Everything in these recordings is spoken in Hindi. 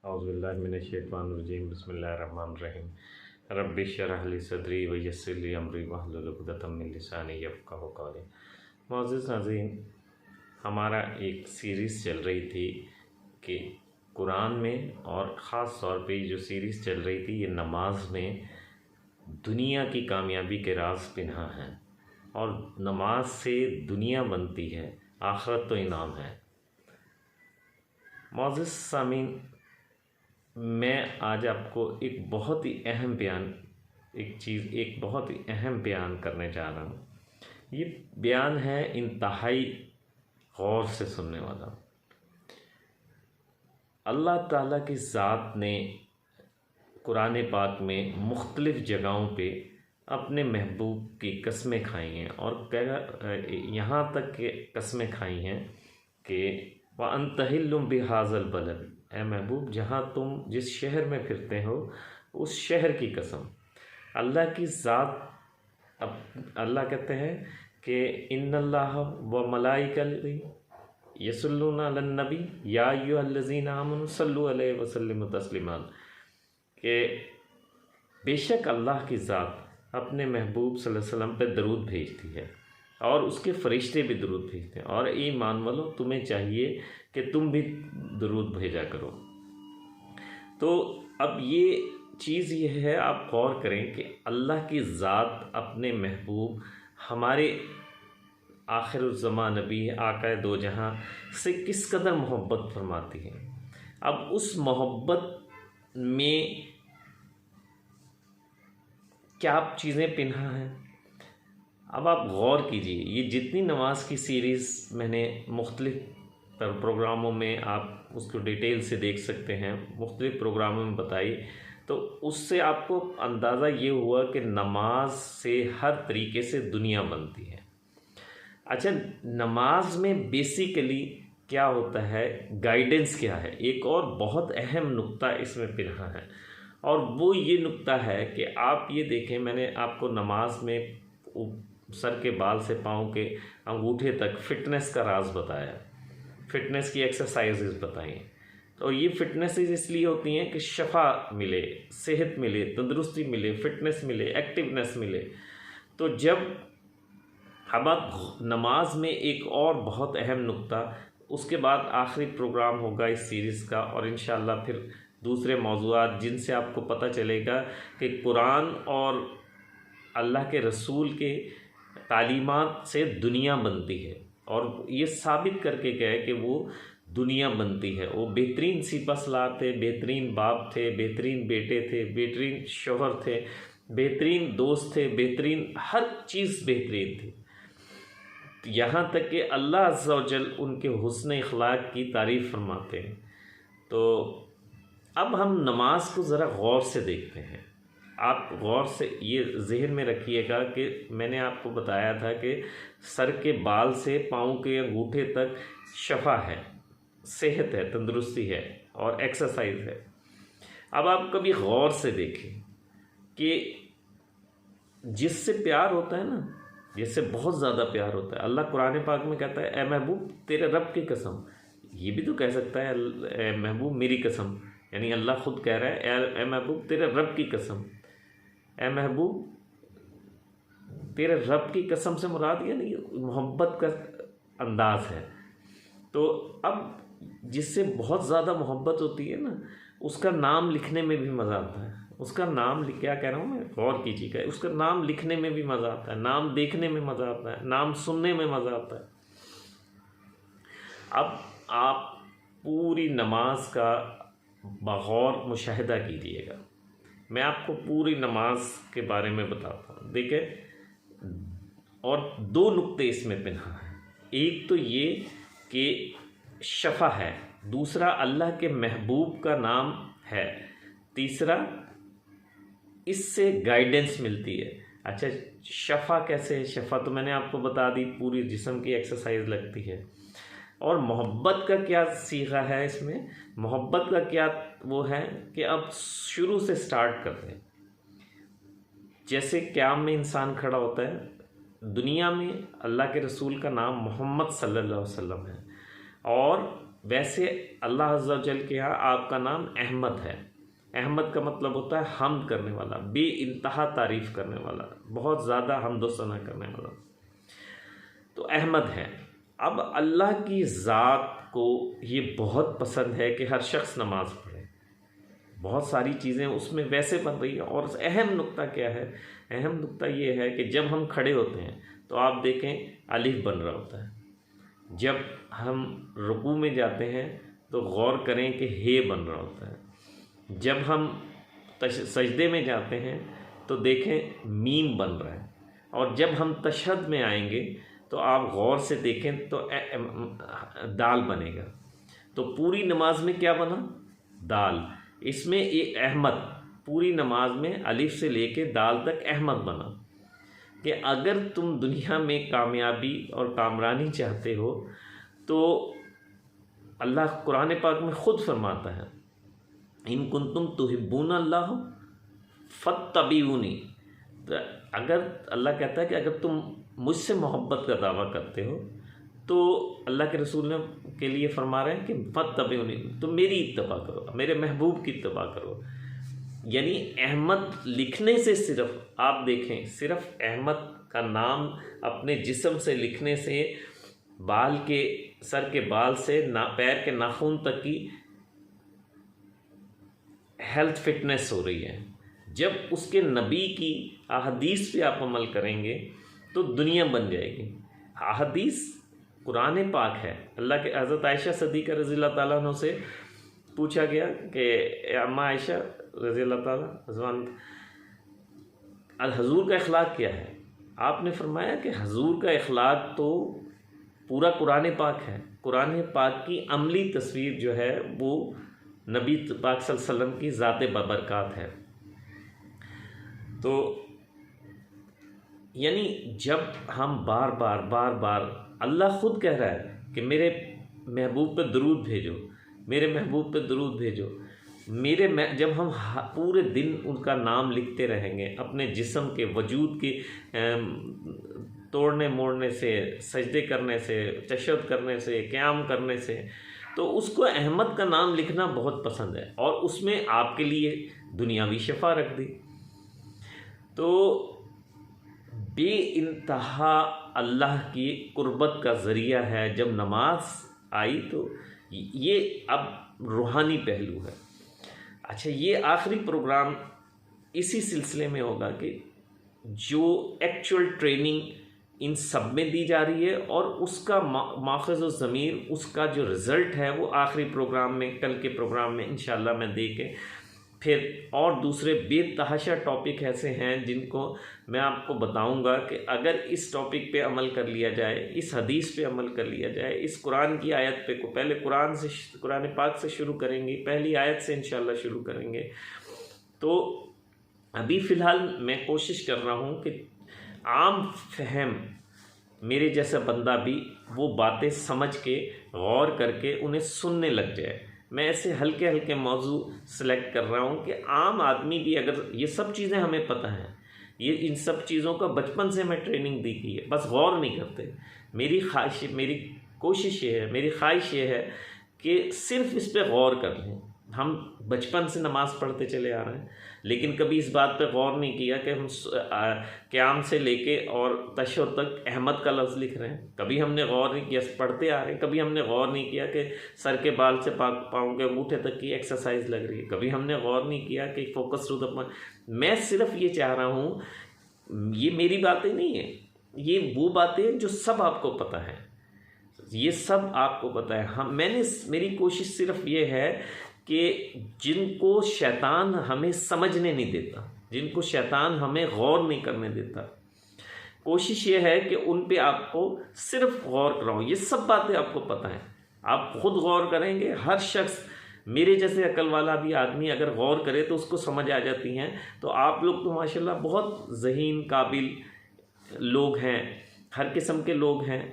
औज़ुबिल्लाहिमिनश्शैतानिर्रजीम बिस्मिल्लाहिर्रहमानिर्रहीम रब्बि इश्रह ली सदरी व यस्सिर ली अमरी वहलुल उक़दतम मिन लिसानी यफ़क़हू क़ौली। मुअज़्ज़िज़ नाज़रीन, हमारा एक सीरीज़ चल रही थी कि कुरान में, और ख़ास तौर पे जो सीरीज़ चल रही थी ये नमाज में दुनिया की कामयाबी के राज पिन्हा हैं, और नमाज से दुनिया बनती है, आखिरत तो इनाम है। मुअज़्ज़िज़ सामीन, मैं आज आपको एक बहुत ही अहम बयान करने जा रहा हूँ। ये बयान है इंतहाई गौर से सुनने वाला। अल्लाह ताला की ज़ात ने कुरान पाक में मुख्तलिफ़ जगहों पे अपने महबूब की कस्में खाई हैं, और यहाँ तक कि कस्में खाई हैं कि व अंतहिल्लुम बिहाज़ल बलद, ए महबूब जहाँ तुम जिस शहर में फिरते हो उस शहर की कसम। अल्लाह की ज़ात, अब अल्लाह कहते हैं कि इन्नल्लाह व मलाइकतहु यसल्लूना अलन नबी या अय्युहल्लज़ीना आमनु सल्लु अलैहि व सल्लिमु तस्लीमा, कि बेशक अल्लाह की ज़ात अपने महबूब सल्लल्लाहु अलैहि वसल्लम पर दरूद भेजती है, और उसके फ़रिश्ते भी दरूद भेजते हैं, और ईमान वालो तुम्हें चाहिए कि तुम भी दरूद भेजा करो। तो अब ये चीज़ ये है, आप गौर करें कि अल्लाह की ज़ात अपने महबूब हमारे आखिरुज़्ज़मा नबी आक़ाए दो जहां से किस कदर मोहब्बत फरमाती है। अब उस मोहब्बत में क्या चीज़ें पिन्हा हैं, अब आप गौर कीजिए। ये जितनी नमाज की सीरीज़ मैंने मुख्तलिफ़ प्रोग्रामों में, आप उसको डिटेल से देख सकते हैं, मुख्तलिफ़ प्रोग्रामों में बताई, तो उससे आपको अंदाज़ा ये हुआ कि नमाज से हर तरीके से दुनिया बनती है। अच्छा, नमाज में बेसिकली क्या होता है, गाइडेंस क्या है, एक और बहुत अहम नुक्ता इसमें पिन्हा है, और वो ये नुक्ता है कि आप ये देखें, मैंने आपको नमाज में सर के बाल से पाँव के अंगूठे तक फ़िटनेस का राज बताया, फ़िटनेस की एक्सरसाइजेज़ बताई। तो ये फ़िटनेसेस इसलिए होती हैं कि शफ़ा मिले, सेहत मिले, तंदुरुस्ती मिले, फ़िटनेस मिले, एक्टिवनेस मिले। तो जब अब आप नमाज में एक और बहुत अहम नुक्ता, उसके बाद आखिरी प्रोग्राम होगा इस सीरीज़ का, और इंशाअल्लाह फिर दूसरे मौज़ूआत जिनसे आपको पता चलेगा कि कुरान और अल्लाह के रसूल के तालीमात से दुनिया बनती है, और ये साबित करके गए कि वो दुनिया बनती है। वो बेहतरीन सिपहसालार थे, बेहतरीन बाप थे, बेहतरीन बेटे थे, बेहतरीन शौहर थे, बेहतरीन दोस्त थे, बेहतरीन हर चीज़ बेहतरीन थी, यहाँ तक कि अल्लाह अज़्ज़ा व जल उनके हुस्न इखलाक की तारीफ़ फरमाते हैं। तो अब हम नमाज को ज़रा गौर से देखते हैं। आप गौर से ये ज़हन में रखिएगा कि मैंने आपको बताया था कि सर के बाल से पाँव के अंगूठे तक शफ़ा है, सेहत है, तंदुरुस्ती है, और एक्सरसाइज है। अब आप कभी गौर से देखें कि जिससे प्यार होता है ना, जिससे बहुत ज़्यादा प्यार होता है, अल्लाह कुरान पाक में कहता है, ए महबूब तेरे रब की कसम। ये भी तो कह सकता है, ए महबूब मेरी कसम, यानी अल्लाह ख़ुद कह रहा है, ए महबूब तेरे रब की कसम। ए महबूब तेरे रब की कसम से मुराद यानी मोहब्बत का अंदाज़ है। तो अब जिससे बहुत ज़्यादा मोहब्बत होती है ना, उसका नाम लिखने में भी मज़ा आता है। उसका नाम क्या कह रहा हूँ मैं, गौर कीजिएगा, उसका नाम लिखने में भी मज़ा आता है, नाम देखने में मज़ा आता है, नाम सुनने में मज़ा आता है। अब आप पूरी नमाज का बगौर मुशाहिदा कीजिएगा। मैं आपको पूरी नमाज के बारे में बताता हूँ। देखिए, और दो नुक्ते इसमें पिन्हा है। एक तो ये कि शफ़ा है, दूसरा अल्लाह के महबूब का नाम है, तीसरा इससे गाइडेंस मिलती है। अच्छा, शफ़ा कैसे है? शफ़ा तो मैंने आपको बता दी, पूरी जिस्म की एक्सरसाइज लगती है। और मोहब्बत का क्या सीखा है इसमें, मोहब्बत का क्या वो है कि अब शुरू से स्टार्ट करते हैं। जैसे क़याम में इंसान खड़ा होता है, दुनिया में अल्लाह के रसूल का नाम मोहम्मद सल्लल्लाहु अलैहि वसल्लम है, और वैसे अल्लाह अज़्ज़ा व जल के यहाँ आपका नाम अहमद है। अहमद का मतलब होता है हम्द करने वाला, बे इंतहा तारीफ़ करने वाला, बहुत ज़्यादा हम्द व सना करने वाला, तो अहमद है। अब अल्लाह की ज़ात को ये बहुत पसंद है कि हर शख्स नमाज़ पढ़े। बहुत सारी चीज़ें उसमें वैसे बन रही हैं। और अहम नुक्ता क्या है? अहम नुक्ता ये है कि जब हम खड़े होते हैं तो आप देखें अलिफ बन रहा होता है। जब हम रुकू में जाते हैं तो गौर करें कि हे बन रहा होता है। जब हम सजदे में जाते हैं तो देखें मीम बन रहा है। और जब हम तशहद में आएंगे तो आप गौर से देखें तो दाल बनेगा। तो पूरी नमाज में क्या बना? दाल। इसमें एक अहमद, पूरी नमाज में अलिफ से लेके दाल तक अहमद बना कि अगर तुम दुनिया में कामयाबी और कामरानी चाहते हो तो अल्लाह कुरान पाक में ख़ुद फरमाता है, इन कुंतुम तुहिब्बूना अल्लाह फत्तबिऊनी। तो अगर अल्लाह कहता है कि अगर तुम मुझसे मोहब्बत का दावा करते हो तो अल्लाह के रसूल ने के लिए फरमा रहे हैं कि फत्तबिऊनी, तुम मेरी इत्तबा करो, मेरे महबूब की इत्तबा करो। यानी अहमद लिखने से, सिर्फ आप देखें, सिर्फ अहमद का नाम अपने जिस्म से लिखने से बाल के, सर के बाल से पैर के नाखून तक की हेल्थ फिटनेस हो रही है। जब उसके नबी की अहदीस पे आप अमल करेंगे तो दुनिया बन जाएगी। अहदीस कुरान पाक है। अल्लाह के हज़रत आयशा सिद्दीक़ा रज़ियल्लाहु ताला अन्हा से पूछा गया कि अम्मा आयशा रज़ियल्लाहु ताला हज़ूर का अखलाक क्या है? आपने फरमाया कि हज़ूर का अखलाक तो पूरा कुरान पाक है। कुरान पाक की अमली तस्वीर जो है वो नबी पाक सल्लल्लाहु अलैहि वसल्लम की ज़ात बबरकात है। तो यानी जब हम बार बार अल्लाह ख़ुद कह रहा है कि मेरे महबूब पे दरूद भेजो, मेरे महबूब पे दरूद भेजो, जब हम पूरे दिन उनका नाम लिखते रहेंगे, अपने जिस्म के वजूद के तोड़ने मोड़ने से, सजदे करने से, तशहद करने से, क़याम करने से, तो उसको अहमद का नाम लिखना बहुत पसंद है। और उसमें आपके लिए दुनियावी शफा रख दी। तो बे इंतहा अल्लाह की कुर्बत का ज़रिया है। जब नमाज आई तो ये अब रूहानी पहलू है। अच्छा, ये आखिरी प्रोग्राम इसी सिलसिले में होगा कि जो एक्चुअल ट्रेनिंग इन सब में दी जा रही है और उसका माखज़ व ज़मीर, उसका जो रिज़ल्ट है वो आखिरी प्रोग्राम में, कल के प्रोग्राम में इंशाअल्लाह मैं दे के फिर और दूसरे बेतहाशा टॉपिक ऐसे हैं जिनको मैं आपको बताऊंगा कि अगर इस टॉपिक पे अमल कर लिया जाए, इस हदीस पे अमल कर लिया जाए, इस कुरान की आयत पे को पहले कुरान पाक से शुरू करेंगे, पहली आयत से इंशाअल्लाह शुरू करेंगे। तो अभी फ़िलहाल मैं कोशिश कर रहा हूँ कि आम फहम मेरे जैसा बंदा भी वो बातें समझ के गौर करके उन्हें सुनने लग जाए। मैं ऐसे हल्के हल्के मौजू सेलेक्ट कर रहा हूँ कि आम आदमी भी, अगर ये सब चीज़ें हमें पता हैं, ये इन सब चीज़ों का बचपन से मैं ट्रेनिंग दी गई है, बस गौर नहीं करते। मेरी कोशिश ये है, मेरी ख्वाहिश ये है कि सिर्फ इस पे गौर कर लें। हम बचपन से नमाज़ पढ़ते चले आ रहे हैं, लेकिन कभी इस बात पे गौर नहीं किया कि हम क़याम से लेके और तशहद तक अहमद का लफ्ज़ लिख रहे हैं। कभी हमने गौर नहीं किया, पढ़ते आ रहे हैं, कभी हमने गौर नहीं किया कि सर के बाल से पाँव के अंगूठे तक की एक्सरसाइज लग रही है। कभी हमने गौर नहीं किया कि फोकस टू द। मैं सिर्फ ये चाह रहा हूँ, ये मेरी बातें नहीं है, ये वो बातें जो सब आपको पता है, ये सब आपको पता है। मेरी कोशिश सिर्फ ये है कि जिनको शैतान हमें समझने नहीं देता, जिनको शैतान हमें गौर नहीं करने देता, कोशिश ये है कि उन पे आपको सिर्फ गौर कराऊँ। ये सब बातें आपको पता है, आप खुद गौर करेंगे। हर शख्स, मेरे जैसे अकल वाला भी आदमी अगर गौर करे तो उसको समझ आ जाती हैं। तो आप लोग तो माशाल्लाह बहुत ज़हीन काबिल लोग हैं, हर किस्म के लोग हैं।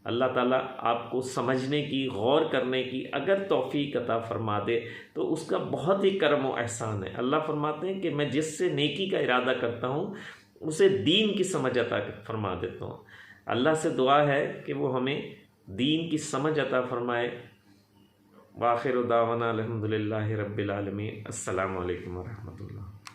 अल्लाह ताला आपको समझने की, गौर करने की अगर तौफीक अता फरमा दे तो उसका बहुत ही करम व एहसान है। अल्लाह फरमाते हैं कि मैं जिससे नेकी का इरादा करता हूँ उसे दीन की समझ अता फरमा देता हूँ। अल्लाह से दुआ है कि वो हमें दीन की समझ अता फरमाए वाखिर दावाना अल्हम्दुलिल्लाहि रब्बिल आलमीन। अस्सलामु अलैकुम वरहमतुल्लाह।